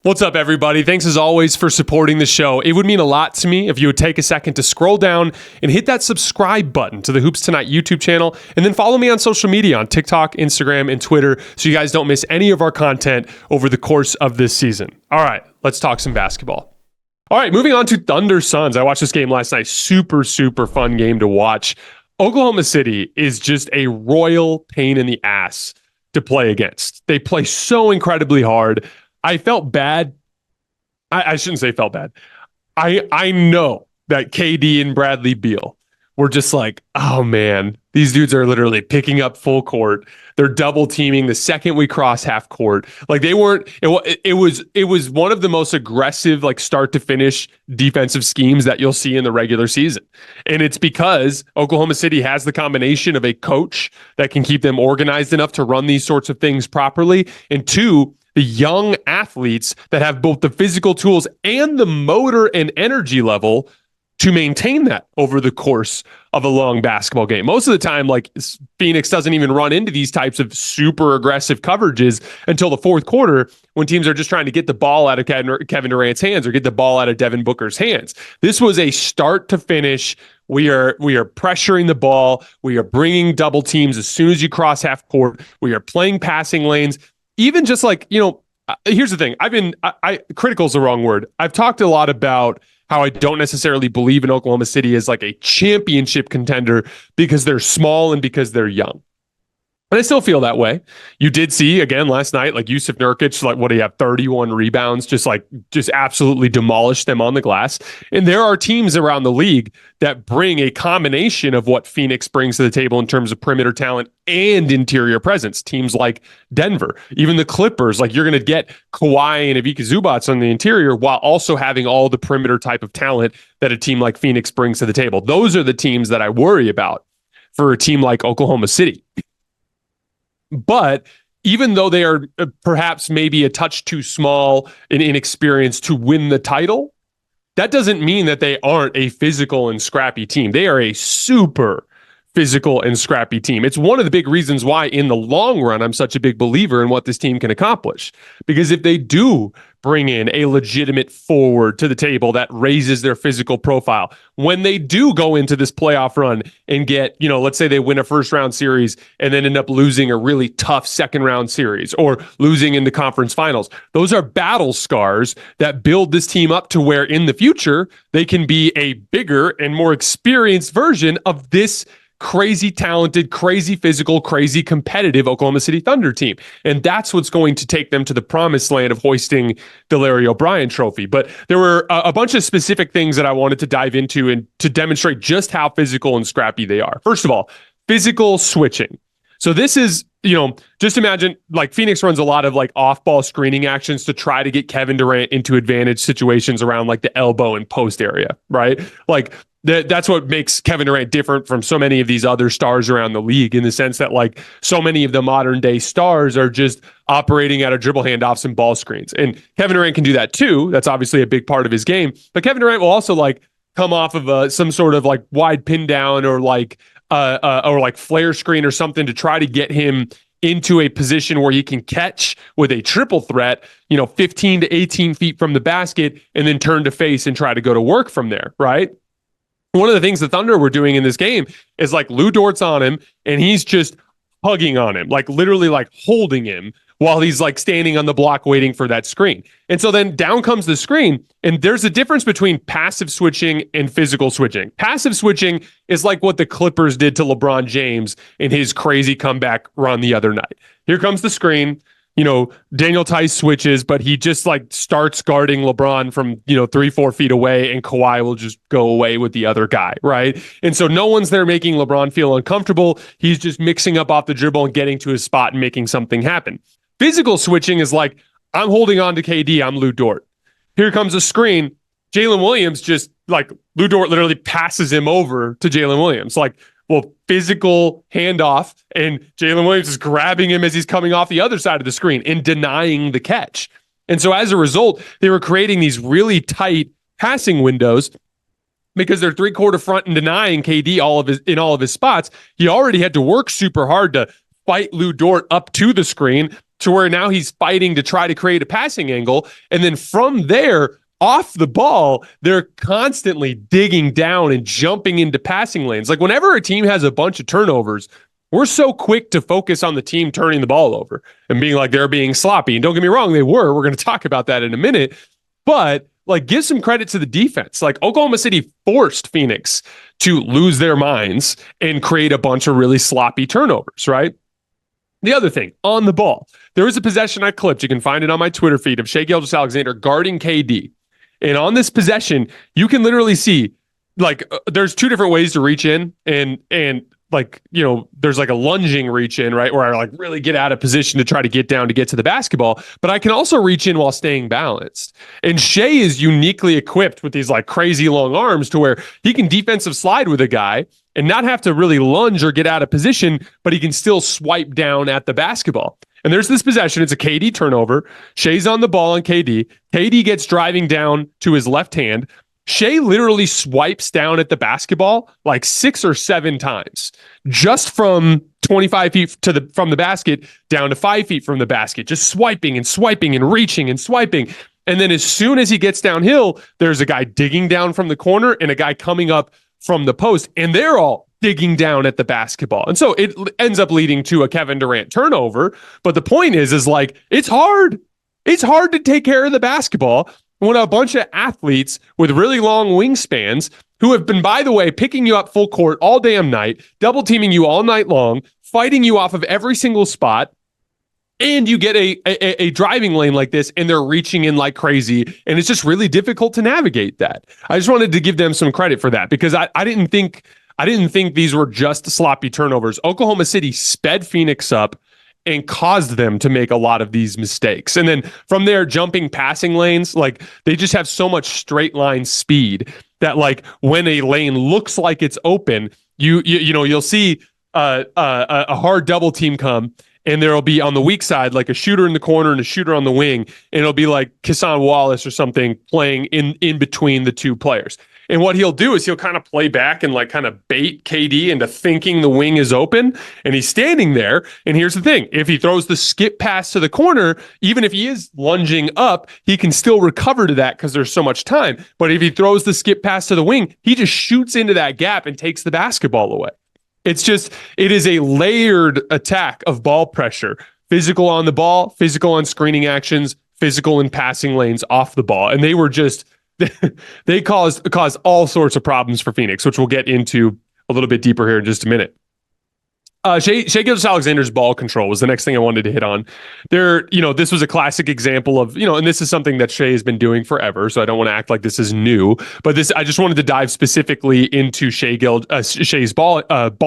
What's up, everybody? Thanks as always for supporting the show. It would mean a lot to me if you would take a second to scroll down and hit that subscribe button to the Hoops Tonight YouTube channel, and then follow me on social media on TikTok, Instagram, and Twitter so you guys don't miss any of our content over the course of this season. All right, let's talk some basketball. All right, moving on to Thunder Suns. I watched this game last night. Super fun game to watch. Oklahoma City is just a royal pain in the ass to play against. They play so incredibly hard. I felt bad. I shouldn't say felt bad. I know that KD and Bradley Beal were just like, oh man, these dudes are literally picking up full court. They're double teaming the second we cross half court. Like they weren't. It was one of the most aggressive, like start to finish defensive schemes that you'll see in the regular season. And it's because Oklahoma City has the combination of a coach that can keep them organized enough to run these sorts of things properly, and two, the young athletes that have both the physical tools and the motor and energy level to maintain that over the course of a long basketball game. Most of the time, like Phoenix doesn't even run into these types of super aggressive coverages until the fourth quarter when teams are just trying to get the ball out of Kevin Durant's hands or get the ball out of Devin Booker's hands. This was a start to finish. We are pressuring the ball. We are bringing double teams as soon as you cross half court. We are playing passing lanes. Even just like, here's the thing. Critical is the wrong word. I've talked a lot about how I don't necessarily believe in Oklahoma City as like a championship contender because they're small and because they're young. And I still feel that way. You did see again last night, like Yusuf Nurkic, like what do you have, 31 rebounds, just absolutely demolished them on the glass. And there are teams around the league that bring a combination of what Phoenix brings to the table in terms of perimeter talent and interior presence. Teams like Denver, even the Clippers, like you're going to get Kawhi and Ivica Zubac on the interior while also having all the perimeter type of talent that a team like Phoenix brings to the table. Those are the teams that I worry about for a team like Oklahoma City. But even though they are perhaps maybe a touch too small and inexperienced to win the title, that doesn't mean that they aren't a physical and scrappy team. They are a super physical and scrappy team. It's one of the big reasons why in the long run, I'm such a big believer in what this team can accomplish. Because if they do bring in a legitimate forward to the table that raises their physical profile, when they do go into this playoff run and get, let's say they win a first round series and then end up losing a really tough second round series or losing in the conference finals, those are battle scars that build this team up to where in the future they can be a bigger and more experienced version of this crazy talented, crazy physical, crazy competitive Oklahoma City Thunder team. And that's what's going to take them to the promised land of hoisting the Larry O'Brien trophy. But there were a bunch of specific things that I wanted to dive into and to demonstrate just how physical and scrappy they are. First of all, physical switching. So this is, just imagine like Phoenix runs a lot of like off-ball screening actions to try to get Kevin Durant into advantage situations around like the elbow and post area, right? Like that's what makes Kevin Durant different from so many of these other stars around the league in the sense that like so many of the modern day stars are just operating out of dribble handoffs and ball screens. And Kevin Durant can do that too. That's obviously a big part of his game. But Kevin Durant will also like come off of some sort of like wide pin down or like flare screen or something to try to get him into a position where he can catch with a triple threat, 15 to 18 feet from the basket and then turn to face and try to go to work from there, right? One of the things the Thunder were doing in this game is like Lou Dort's on him and he's just hugging on him, like literally like holding him while he's like standing on the block waiting for that screen. And so then down comes the screen, and there's a difference between passive switching and physical switching. Passive switching is like what the Clippers did to LeBron James in his crazy comeback run the other night. Here comes the screen. Daniel Tice switches, but he just like starts guarding LeBron from, 3-4 feet away, and Kawhi will just go away with the other guy, right? And so no one's there making LeBron feel uncomfortable. He's just mixing up off the dribble and getting to his spot and making something happen. Physical switching is like, I'm holding on to KD, I'm Lou Dort. Here comes a screen. Jalen Williams just like Lou Dort literally passes him over to Jalen Williams. Like, well, physical handoff, and Jalen Williams is grabbing him as he's coming off the other side of the screen and denying the catch. And so as a result, they were creating these really tight passing windows because they're three-quarter front and denying KD in all of his spots. He already had to work super hard to fight Lou Dort up to the screen. to where now he's fighting to try to create a passing angle. And then from there, off the ball, they're constantly digging down and jumping into passing lanes. Like whenever a team has a bunch of turnovers, we're so quick to focus on the team turning the ball over and being like they're being sloppy. And don't get me wrong, they were. We're going to talk about that in a minute. But like, give some credit to the defense. Like Oklahoma City forced Phoenix to lose their minds and create a bunch of really sloppy turnovers, right? The other thing, on the ball, there was a possession I clipped. You can find it on my Twitter feed of Shai Gilgeous-Alexander guarding KD. And on this possession, you can literally see, like, there's two different ways to reach in, and like, you know, there's like a lunging reach in, right, where I like really get out of position to try to get down to get to the basketball, but I can also reach in while staying balanced. And Shai is uniquely equipped with these like crazy long arms to where he can defensive slide with a guy and not have to really lunge or get out of position, but he can still swipe down at the basketball. And there's this possession. It's a KD turnover. Shai's on the ball on KD. KD gets driving down to his left hand. Shai literally swipes down at the basketball like 6 or 7 times, just from 25 feet from the basket down to 5 feet from the basket, just swiping and swiping and reaching and swiping. And then as soon as he gets downhill, there's a guy digging down from the corner and a guy coming up from the post, and they're all digging down at the basketball. And so it ends up leading to a Kevin Durant turnover. But the point is like, it's hard. It's hard to take care of the basketball when a bunch of athletes with really long wingspans who have been, by the way, picking you up full court all damn night, double teaming you all night long, fighting you off of every single spot, and you get a driving lane like this, and they're reaching in like crazy, and it's just really difficult to navigate that. I just wanted to give them some credit for that, because I didn't think these were just sloppy turnovers. Oklahoma City sped Phoenix up and caused them to make a lot of these mistakes. And then from there, jumping passing lanes, like they just have so much straight line speed that like when a lane looks like it's open, you'll see a hard double team come, and there'll be on the weak side like a shooter in the corner and a shooter on the wing, and it'll be like Keshawn Wallace or something playing in between the two players. And what he'll do is he'll kind of play back and like kind of bait KD into thinking the wing is open, and he's standing there. And here's the thing. If he throws the skip pass to the corner, even if he is lunging up, he can still recover to that because there's so much time. But if he throws the skip pass to the wing, he just shoots into that gap and takes the basketball away. It is a layered attack of ball pressure, physical on the ball, physical on screening actions, physical in passing lanes off the ball. And they were just, they caused all sorts of problems for Phoenix, which we'll get into a little bit deeper here in just a minute. Shai Gilgeous-Alexander's ball control was the next thing I wanted to hit on. This was a classic example of, and this is something that Shai has been doing forever, so I don't want to act like this is new, but I just wanted to dive specifically into Shai's ball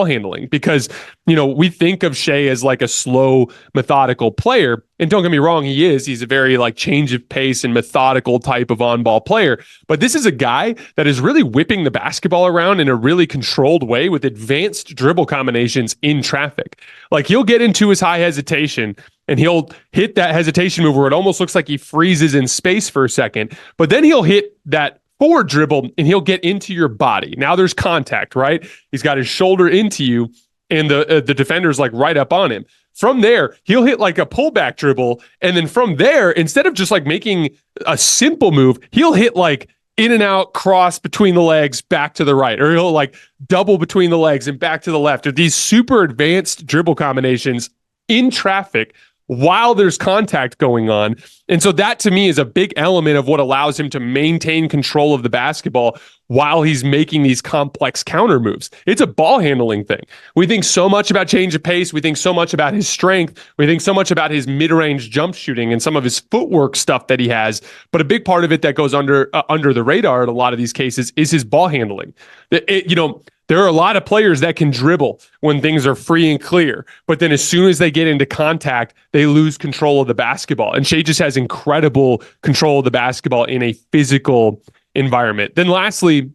handling, because, we think of Shai as like a slow, methodical player. And don't get me wrong, he's a very like change of pace and methodical type of on-ball player. But this is a guy that is really whipping the basketball around in a really controlled way with advanced dribble combinations in traffic. Like he'll get into his high hesitation and he'll hit that hesitation move where it almost looks like he freezes in space for a second, but then he'll hit that forward dribble and he'll get into your body. Now there's contact, right? He's got his shoulder into you and the defender's like right up on him. From there, he'll hit like a pullback dribble. And then from there, instead of just like making a simple move, he'll hit like in and out, cross between the legs, back to the right, or he'll like double between the legs and back to the left. Or these super advanced dribble combinations in traffic while there's contact going on. And so that to me is a big element of what allows him to maintain control of the basketball while he's making these complex counter moves. It's a ball handling thing. We think so much about change of pace. We think so much about his strength. We think so much about his mid-range jump shooting and some of his footwork stuff that he has. But a big part of it that goes under the radar in a lot of these cases is his ball handling. There are a lot of players that can dribble when things are free and clear, but then as soon as they get into contact, they lose control of the basketball. And Shai just has incredible control of the basketball in a physical environment. Then lastly,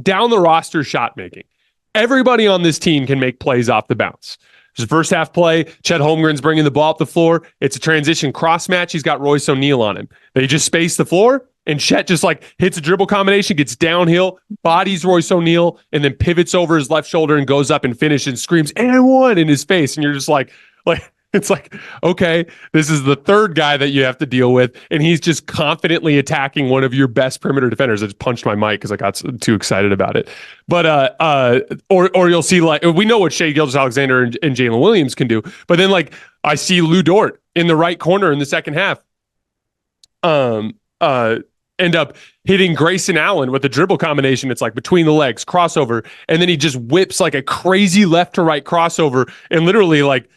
down the roster shot making. Everybody on this team can make plays off the bounce. There's a first half play. Chet Holmgren's bringing the ball up the floor. It's a transition cross match. He's got Royce O'Neal on him. They just space the floor. And Chet just like hits a dribble combination, gets downhill, bodies Royce O'Neal, and then pivots over his left shoulder and goes up and finishes and screams, "And one" in his face. And you're just like, It's like, okay, this is the third guy that you have to deal with, and he's just confidently attacking one of your best perimeter defenders. I just punched my mic because I got too excited about it. But or you'll see, like, we know what Shai Gilgeous-Alexander and Jalen Williams can do, but then like I see Lou Dort in the right corner in the second half, end up hitting Grayson Allen with a dribble combination. It's like between the legs, crossover, and then he just whips like a crazy left to right crossover, and literally like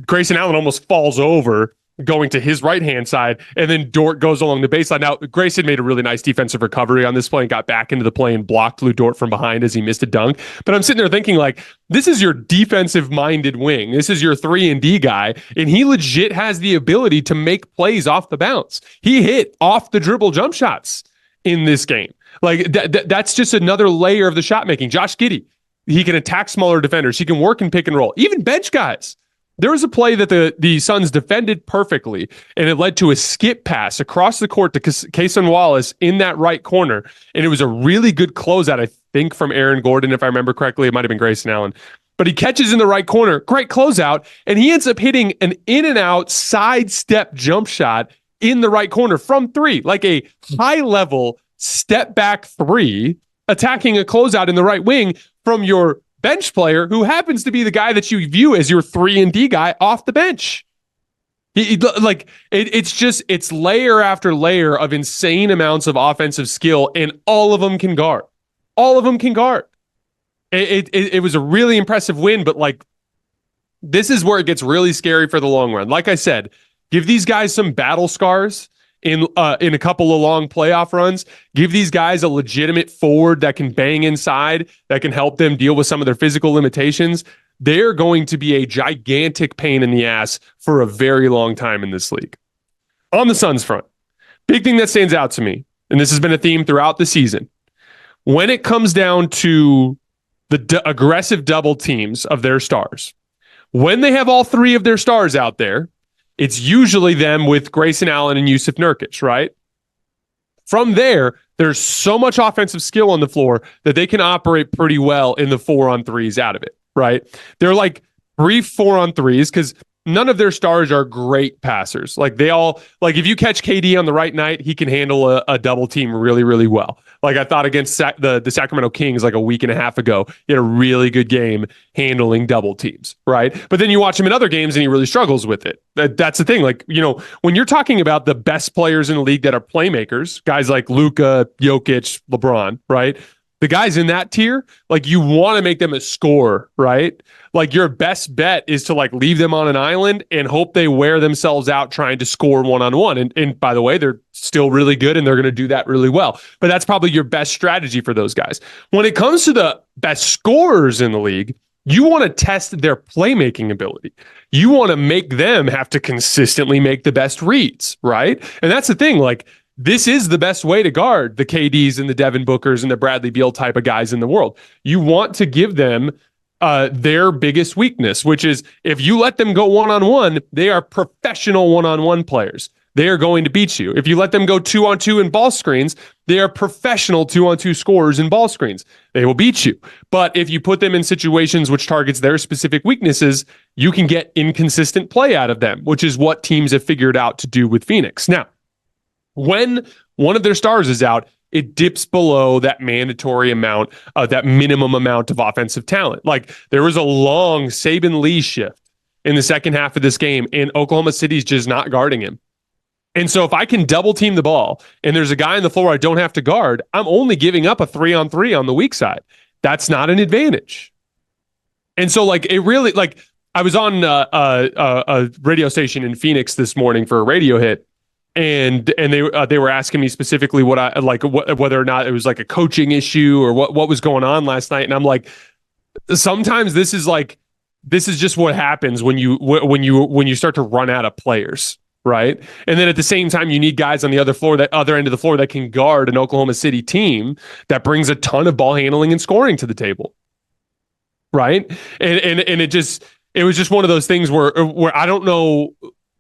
Grayson Allen almost falls over going to his right-hand side, and then Dort goes along the baseline. Now, Grayson made a really nice defensive recovery on this play and got back into the play and blocked Lou Dort from behind as he missed a dunk. But I'm sitting there thinking, like, this is your defensive-minded wing. This is your 3-and-D guy, and he legit has the ability to make plays off the bounce. He hit off-the-dribble jump shots in this game. Like, that's just another layer of the shot making. Josh Giddey, he can attack smaller defenders. He can work in pick and roll. Even bench guys. There was a play that the Suns defended perfectly, and it led to a skip pass across the court to Cason Wallace in that right corner, and it was a really good closeout, I think, from Aaron Gordon, if I remember correctly. It might have been Grayson Allen. But he catches in the right corner, great closeout, and he ends up hitting an in-and-out sidestep jump shot in the right corner from three, like a high-level step-back three, attacking a closeout in the right wing from your bench player who happens to be the guy that you view as your 3-and-D guy off the bench. It's layer after layer of insane amounts of offensive skill, and all of them can guard. All of them can guard. It was a really impressive win, but like, this is where it gets really scary for the long run. Like I said, give these guys some battle scars in a couple of long playoff runs. Give these guys a legitimate forward that can bang inside, that can help them deal with some of their physical limitations. They're going to be a gigantic pain in the ass for a very long time in this league. On the Suns front, big thing that stands out to me, and this has been a theme throughout the season, when it comes down to the aggressive double teams of their stars, when they have all three of their stars out there, it's usually them with Grayson Allen and Yusuf Nurkic, right? From there, there's so much offensive skill on the floor that they can operate pretty well in the 4-on-3s out of it, right? They're like brief 4-on-3s because none of their stars are great passers. Like they all, like if you catch KD on the right night, he can handle a double team really, really well. Like I thought against the Sacramento Kings like a week and a half ago, he had a really good game handling double teams, right? But then you watch him in other games and he really struggles with it. That's the thing. Like, you know, when you're talking about the best players in the league that are playmakers, guys like Luka, Jokic, LeBron, right? The guys in that tier, like you want to make them a scorer, right? Like your best bet is to like leave them on an island and hope they wear themselves out trying to score one-on-one. And by the way, they're still really good and they're going to do that really well. But that's probably your best strategy for those guys. When it comes to the best scorers in the league, you want to test their playmaking ability. You want to make them have to consistently make the best reads, right? And that's the thing, like, this is the best way to guard the KDs and the Devin Bookers and the Bradley Beal type of guys in the world. You want to give them their biggest weakness, which is if you let them go one-on-one, they are professional one-on-one players. They are going to beat you. If you let them go 2-on-2 in ball screens, they are professional 2-on-2 scorers in ball screens. They will beat you. But if you put them in situations which targets their specific weaknesses, you can get inconsistent play out of them, which is what teams have figured out to do with Phoenix. Now, when one of their stars is out, it dips below that mandatory amount, that minimum amount of offensive talent. Like there was a long Saban Lee shift in the second half of this game, and Oklahoma City's just not guarding him. And so if I can double team the ball and there's a guy on the floor I don't have to guard, I'm only giving up a 3-on-3 on the weak side. That's not an advantage. And so like it really, like I was on a radio station in Phoenix this morning for a radio hit. And they were asking me specifically what I like, whether or not it was like a coaching issue or what was going on last night. And I'm like, sometimes this is just what happens when you start to run out of players, right? And then at the same time, you need guys on the other end of the floor that can guard an Oklahoma City team that brings a ton of ball handling and scoring to the table, right? And it was just one of those things where I don't know.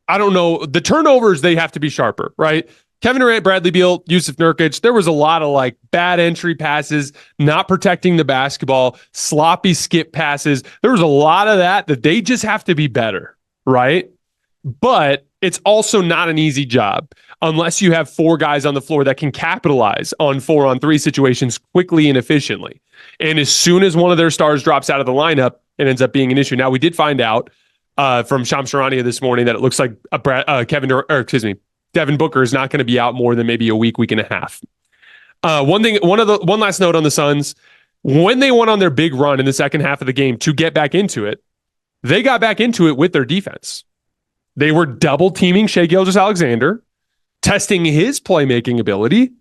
The turnovers, they have to be sharper, right? Kevin Durant, Bradley Beal, Yusuf Nurkic, there was a lot of like bad entry passes, not protecting the basketball, sloppy skip passes. There was a lot of that they just have to be better. right? But it's also not an easy job unless you have 4 guys on the floor that can capitalize on 4-on-3 situations quickly and efficiently. And as soon as one of their stars drops out of the lineup, it ends up being an issue. Now, we did find out from Shams Charania this morning that it looks like Devin Booker is not going to be out more than maybe a week and a half. One last note on the Suns. When they went on their big run in the second half of the game to get back into it, they got back into it with their defense. They were double teaming Shai Gilgeous-Alexander, testing his playmaking ability,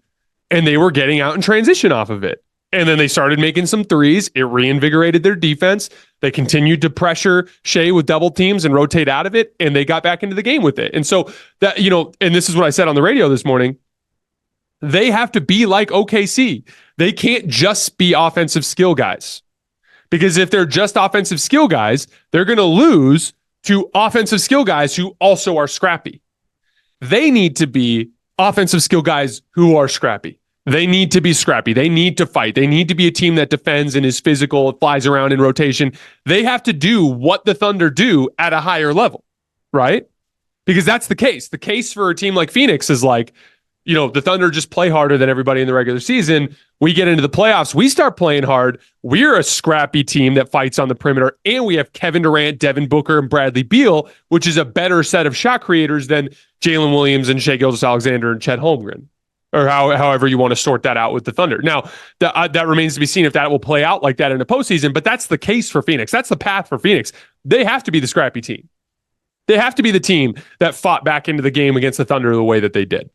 and they were getting out in transition off of it. And then they started making some threes. It reinvigorated their defense. They continued to pressure Shai with double teams and rotate out of it, and they got back into the game with it. And so that, and this is what I said on the radio this morning, they have to be like OKC. They can't just be offensive skill guys. Because if they're just offensive skill guys, they're going to lose to offensive skill guys who also are scrappy. They need to be offensive skill guys who are scrappy. They need to be scrappy. They need to fight. They need to be a team that defends and is physical, flies around in rotation. They have to do what the Thunder do at a higher level, right? Because that's the case. The case for a team like Phoenix is like, the Thunder just play harder than everybody in the regular season. We get into the playoffs. We start playing hard. We're a scrappy team that fights on the perimeter. And we have Kevin Durant, Devin Booker, and Bradley Beal, which is a better set of shot creators than Jalen Williams and Shai Gilgeous-Alexander and Chet Holmgren, or however you want to sort that out with the Thunder. Now, that remains to be seen if that will play out like that in the postseason, but that's the case for Phoenix. That's the path for Phoenix. They have to be the scrappy team. They have to be the team that fought back into the game against the Thunder the way that they did.